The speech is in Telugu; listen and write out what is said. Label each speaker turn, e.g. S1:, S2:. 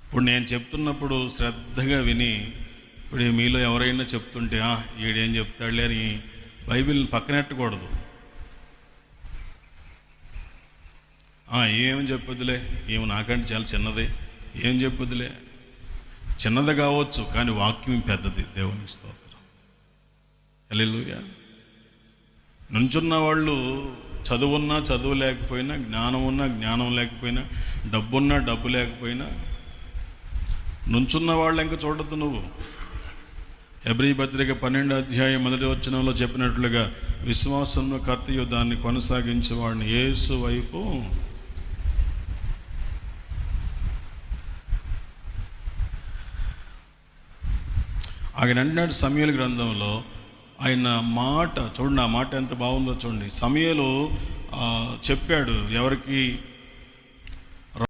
S1: ఇప్పుడు నేను చెప్తున్నప్పుడు శ్రద్ధగా విని, ఇప్పుడు మీలో ఎవరైనా చెప్తుంటే ఈడేం చెప్తాడులే అని బైబిల్ని పక్కనెట్టకూడదు. ఏం చెప్పొద్దులే, ఏమి నాకంటే చాలా చిన్నది, ఏం చెప్పొద్దులే. చిన్నది కావచ్చు, కానీ వాక్యం పెద్దది. దేవునికి స్తోత్రం. హల్లెలూయా. నుంచున్న వాళ్ళు చదువున్నా చదువు లేకపోయినా, జ్ఞానం ఉన్నా జ్ఞానం లేకపోయినా, డబ్బున్నా డబ్బు లేకపోయినా, నుంచున్న వాళ్ళు ఇంకా చూడద్దు. నువ్వు హెబ్రీ పత్రిక 12:1 చెప్పినట్లుగా విశ్వాసంలో కర్తయు దాన్ని కొనసాగించేవాడిని యేసు వైపు ఆయన అంటున్నాడు. సమూయేలు గ్రంథంలో ఆయన మాట చూడండి, ఆ మాట ఎంత బాగుందో చూడండి. సమూయేలు చెప్పాడు ఎవరికి?